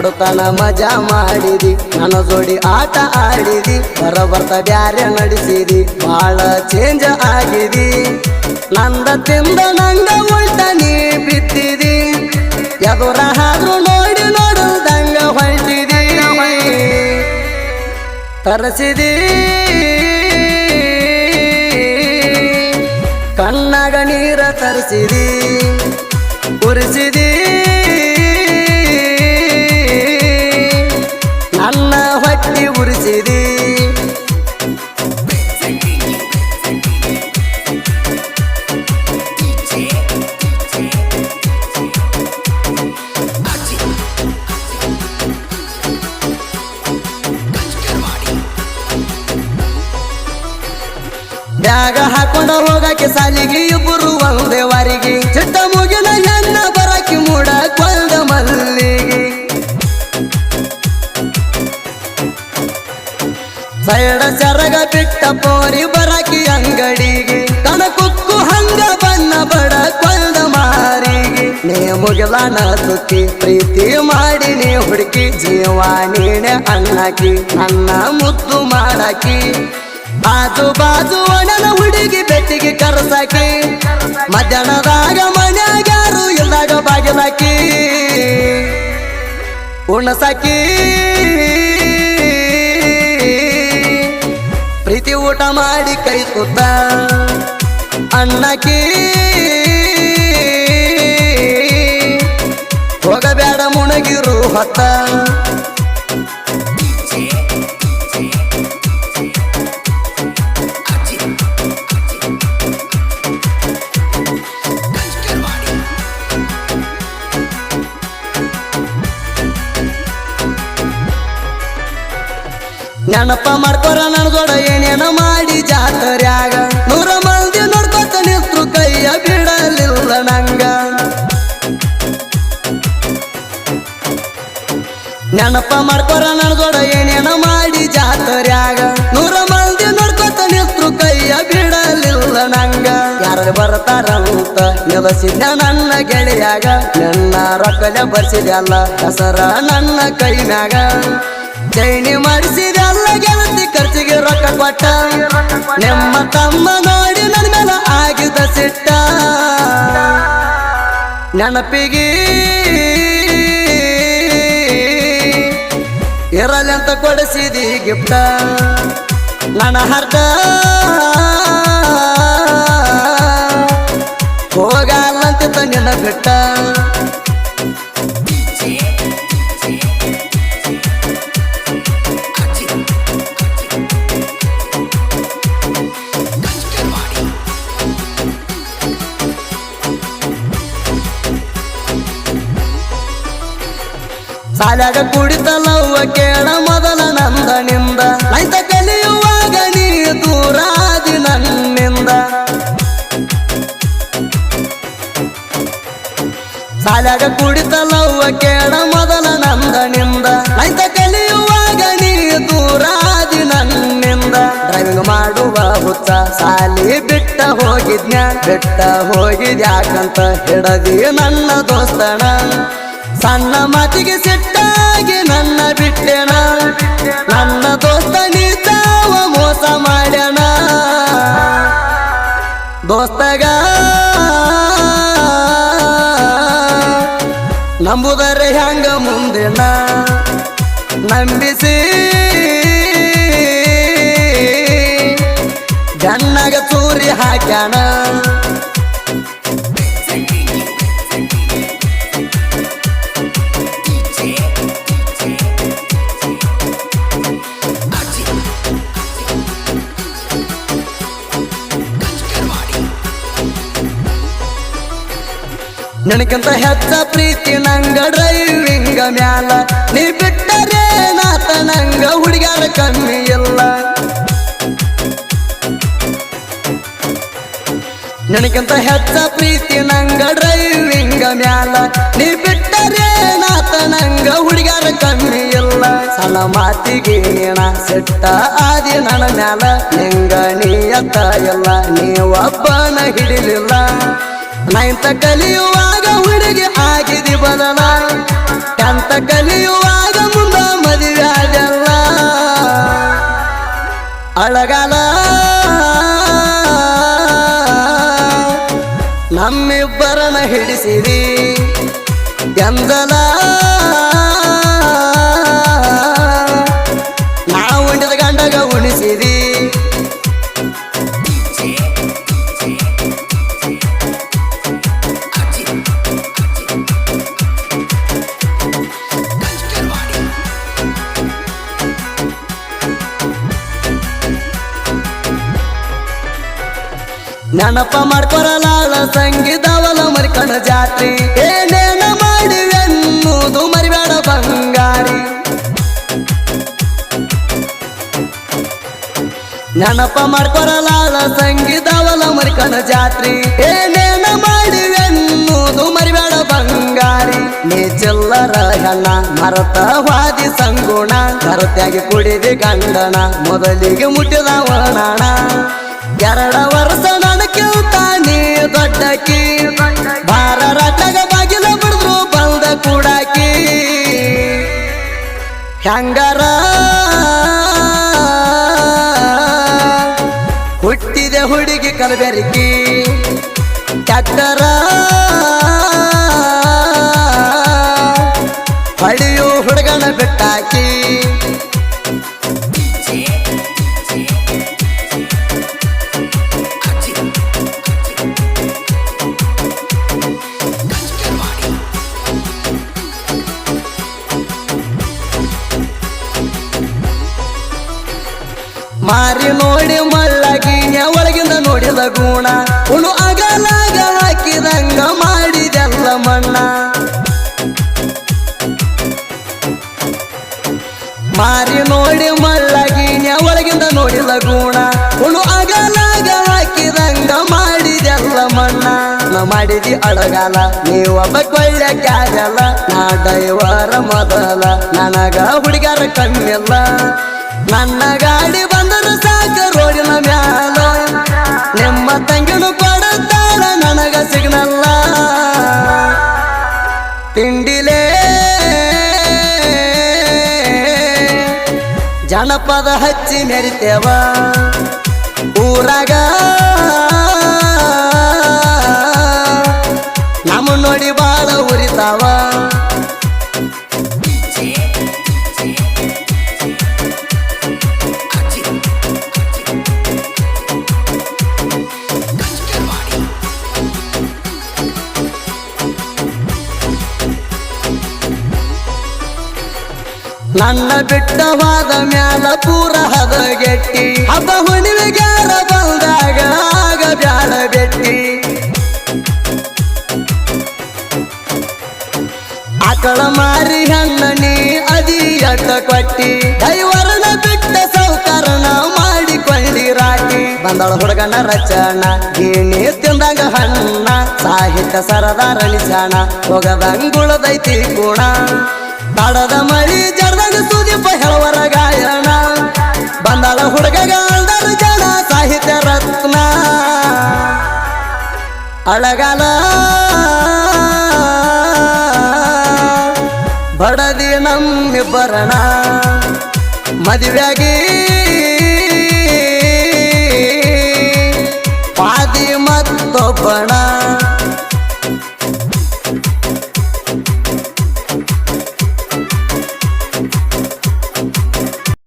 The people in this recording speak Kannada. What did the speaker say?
ಬಡತನ ಮಜಾ ಮಾಡಿದಿ ನನ್ನ ಜೋಡಿ ಆಟ ಆಡಿದಿ ಬರ್ತ ಬ್ಯಾರೆ ನಡೆಸಿದಿ ಬಾಳ ಚೇಂಜ್ ಆಗಿದಿ ನಂದ ತಿಂದ ನಂಗ ಉಲ್ಟ ನೀ ಬಿತ್ತಿದಿ ಎದುರ ಹಾದ್ರು ನೋಡಿ ನೋಡುದಂಗ ಹೊಂಟಿದಿ ತರಸಿದಿ ಕಣ್ಣಾಗ ನೀರ ತರಿಸಿದಿ ಉರಿಸಿದಿ ನನ್ನ ಹೊಟ್ಟಿ ಉರಿಸಿದಿ ಬ್ಯಾಗ ಹಾಕೊಂಡ ಹೋಗಕ್ಕೆ ಸಾಲಿಗೆ ಇಬ್ಬರು ಒಂದೇ ವಾರಿಗೆ ಚಿಟ್ಟ ಮುಗಿನ ಎನ್ನ ಬರಕಿ ಮೂಡ ಕೊಂದ ಮಲ್ಲಿಗೆ ಸೈಡ ಸರಗ ಬಿಟ್ಟ ಪೋರಿ ಬರಕಿ ಅಂಗಡಿಗೆ ತನ ಕುಕ್ಕು ಹಂಗ ಬಣ್ಣ ಬಡ ಕೊಂದ ಮಾರಿಗೆ ನೀ ಮುಗಿಲಾನ ಸುತ್ತಿ ಪ್ರೀತಿ ಮಾಡಿ ನೀ ಹುಡುಕಿ ಜೀವ ನೀನೆ ಅಣ್ಣಾಕಿ ನನ್ನ ಮುದ್ದು ಮಾಡಾಕಿ ಆಜು ಬಾಜು ಒಣನ ಹುಡುಗಿ ಬೆಟ್ಟಿಗೆ ಕರ್ಸಾಕಿ ಮಧ್ಯಾಹ್ನದಾಗ ಮನ್ಯಾಗ್ಯಾರು ಇಲ್ದಾಗ ಬಾಗಿಲಾಕಿ ಉಣಸಾಕಿ ಪ್ರೀತಿ ಊಟ ಮಾಡಿ ಕೈ ತುತ್ತ ಅಣ್ಣಾಕಿ ಹೋಗಬೇಡ ಮುಣಗಿರು ಹೊತ್ತ ನೆನಪ ಮಾಡ್ಕೊರ ನನ್ನ ಜೋಡ ಏನೇನ ಮಾಡಿ ಜಾತರ್ಯಾಗ 100 ಮಂದಿ ನೋಡ್ಕೊತ ನಿಂತ್ರು ಕೈಯ ಬಿಡಲಿಲ್ಲ ನಂಗ ನೆನಪ ಮಾಡ್ಕೊರ ನನ್ನ ಜೋಡ ಏನೇನ ಮಾಡಿ ಜಾತರ್ಯಾಗ 100 ಮಂದಿ ನೋಡ್ಕೊತ ನಿಂತ್ರು ಕೈಯ ಬಿಡಲಿಲ್ಲ ನಂಗ ಯಾರು ಬರ್ತಾರಂತ ನಿಲಸಿದ್ನ ನನ್ನ ಗೆಳೆಯಾಗ ನನ್ನ ರೊಕ್ಕಲೆ ಬರ್ಸಿದ್ಯಲ್ಲ ಹೆಸರ ನನ್ನ ಕೈ ಮ್ಯಾಗ ಚೈನಿ ಮಾಡಿಸಿದೆಲ್ಲ ಗೆಳತಿ ಖರ್ಚಿಗೆ ರೊಕ್ಕ ಕೊಟ್ಟ ನಿಮ್ಮ ತಮ್ಮ ನೋಡಿ ನನ್ನ ಮೇಲೆ ಆಗಿದ್ದ ಸಿಟ್ಟ ನೆನಪಿಗೆ ಇರಲೆಂತ ಕೊಡಿಸಿದಿ ಗಿಫ್ಟ ನನ್ನ ಹರ್ಟ ಹೋಗಲ್ಲಂತ ನಿನ್ನ ಬಿಟ್ಟ ಸಾಲಾಗ ಕುಡಿತಲವ್ವ ಕೇಳ ಮೊದಲ ನಂದನಿಂದ ನೈತ ಕಲಿಯುವಾಗ ನೀ ದೂರಾದಿ ನನ್ನಿಂದ ಸಾಲಾಗ ಕುಡಿತಲವ್ವ ಕೇಳ ಮೊದಲ ನಂದನಿಂದ ನೈತ ಕಲಿಯುವಾಗ ನೀ ದೂರಾದಿ ನನ್ನಿಂದ ಡ್ರೈವಿಂಗ್ ಮಾಡುವ ಹುಚ್ಚ ಸಾಲಿ ಬಿಟ್ಟ ಹೋಗಿದ್ಯಾಕಂತ ಹಿಡದಿ ನನ್ನ ದೋಸ್ತಣ ಸಣ್ಣ ಮಾತಿಗೆ ಸಿಟ್ಟಾಗಿ ನನ್ನ ಬಿಟ್ಟೆಣ ನನ್ನ ದೋಸ್ತ ನೀತಾವ ಮೋಸ ಮಾಡ್ಯಾನ ದೋಸ್ತಗ ನಂಬುದರೆ ಹ್ಯಾಂಗ ಮುಂದಿನ ನಂಬಿಸಿ ಗಣ್ಣಗ ಚೂರಿ ಹಾಕ್ಯಾನ ನನಗಿಂತ ಹೆಚ್ಚ ಪ್ರೀತಿ ನಂಗ ಡ್ರೈವಿಂಗ ಮ್ಯಾಲ ನೀ ಬಿಟ್ಟರೆ ನಾತ ನಂಗ ಹುಡುಗ್ಯಾರ ಕಮ್ಮಿ ಇಲ್ಲ ನನಗಿಂತ ಹೆಚ್ಚ ಪ್ರೀತಿ ನಂಗ ಡ್ರೈವಿಂಗ ಮ್ಯಾಲ ನೀ ಬಿಟ್ಟರೆ ನಾತ ನಂಗ ಹುಡುಗ್ಯಾರ ಕಮ್ಮಿ ಇಲ್ಲ ಸಣ್ಣ ಮಾತಿಗೆ ನಾ ಸಿಟ್ಟ ಆದಿ ನನ್ನ ಮ್ಯಾಲ ನಿಂಗ ನೀಯತ್ತ ಇಲ್ಲ ನೀವೊಬ್ಬನ ಹಿಡಿಲಿಲ್ಲ ನೈಂತ ಕಲಿಯುವಾಗ ಹುಡುಗಿ ಆಗಿದಿ ಬದಲ ಅಂತ ಕಲಿಯುವಾಗ ಮುಂದ ಮದುವೆ ಆಗಲ್ಲ ಅಳಗಾಲ ನಮ್ಮಿಬ್ಬರನ ಹಿಡಿಸಿರಿ ಎಂದಲ ನಾವು ಉಂಡಿದ ಗಂಡಗ ಉಣಿಸಿರಿ ನೆನಪ ಮಾಡ್ಕೊರಲಾಳ ಸಂಗೀತವಲ ಮರಿಕಣ ಜಾತ್ರಿ ಏನೇನ ಮಾಡಿವೆನ್ನುವುದು ಮರಿಬೇಡ ಬಂಗಾರಿ ನೆನಪ ಮಾಡ್ಕೊರಲಾಳ ಸಂಗೀತವಲ ಮರಿಕಣ ಜಾತ್ರಿ ಏನೇನ ಮಾಡಿವೆನ್ನುವುದು ಮರಿಬೇಡ ಬಂಗಾರಿ ನೀ ಚಿಲ್ಲರ ಹೆಣ್ಣ ಮರತ ವಾದಿ ಸಂಗುಣ ಕರತ್ಯಾಗಿ ಕುಡಿದಿ ಗಂಡನ ಮೊದಲಿಗೆ ಮುಟ್ಟಿದವನಾಣ 2 ವರ್ಷ ನನಕ್ಕಿಂತ ನೀ ದೊಡ್ಡಕಿ ಬಾರ ರಾಟಾಗ ಬಾಗಿಲ ಬಿಡಿದ್ರು ಬಂದ ಕೂಡಾಕಿ ಹೆಂಗಾರ ಹುಟ್ಟಿದೆ ಹುಡುಗಿ ಕಲಬೆರಕಿ ಟ್ಯಾಕ್ಟರ ಹೊಳೆಯು ಹುಡುಗನ ಬಿಟ್ಟಾಕಿ ಮಾರಿ ನೋಡಿ ಮಳ್ಳಗಿನ ಒಳಗಿಂದ ನೋಡಿದ ಗುಣ ಉಳು ಅಗಲಾಗ ಹಾಕಿದಂಗ ಮಾಡಿದೆಲ್ಲ ಮಣ್ಣ ಮಾರಿ ನೋಡಿ ಮಳ್ಳಗಿನ ಒಳಗಿಂದ ನೋಡಿದ ಗುಣ ಉಳು ಅಗಲಾಗ ಹಾಕಿದಂಗ ಮಾಡಿದೆಲ್ಲ ಮಣ್ಣ ನಾ ಮಾಡಿದಿ ಅಳಗಾಲ ನೀವೊಬ್ಬ ಕೊಳ್ಳೆ ಕ್ಯಾಗಲ್ಲ ನಾ ಡೈವರ ಮೊದಲ ನನಗ ಹುಡುಗರ ಕಮ್ಮಿಲ್ಲ ನನ್ನ ಗಾಡಿ ಬಂದರು ಸಾಕ ರೋಡಿನ ಮ್ಯಾಲ ನಿಮ್ಮ ತಂಗಿನು ಕೊಡುತ್ತಾಳ ನನಗ ಸಿಗ್ನಲ್ಲ ತಿಂಡಿಲೇ ಜನಪದ ಹಚ್ಚಿ ಮೆರಿತೇವ ಊರಾಗ ನಮ್ಮ ನೋಡಿ ಬಾಳ ಉರಿತಾವ ನನ್ನ ಬಿಟ್ಟವಾದ ಮ್ಯಾಲ ಪೂರ ಹದಗೆಟ್ಟಿ ಹಬ್ಬ ಹುಣ್ಣಿಮೆಗಾರ ಬಂದಾಗ ಆಗ ಬ್ಯಾಳ ಬೆಟ್ಟಿ ಆಕಳ ಮಾರಿ ಹಣ್ಣ ನೀ ಅದಿ ಅಡ್ಡ ಕೊಟ್ಟಿ ದೈವರನ ಬಿಟ್ಟ ಸೌಕರನ ಮಾಡಿಕೊಂಡಿ ರಾಟಿ ಬಂದಳ ಹುಡುಗನ ರಚನ ಗೀಣಿ ತಿಂದಾಗ ಹಣ್ಣ ಸಾಹಿತ್ಯ ಸರದಾರ ನಿಶಾಣ ಹೋಗದಂಗುಳದೈತಿ ಗುಣ ತಡದ ಮಳಿ ಜಡದಾಗ ಸುದೀಪ ಹೇಳುವರ ಗಾಯನ ಬಂದಳ ಹುಡುಗಗಾಲ್ದರ ಜನ ಸಾಹಿತ್ಯ ರತ್ನ ಅಳಗಾಲ ಬಡದಿ ನಮ್ಮಿಬ್ಬರಣ ಮದುವೆಯಾಗಿ ಪಾದಿ ಮತ್ತೊಬ್ಬಣ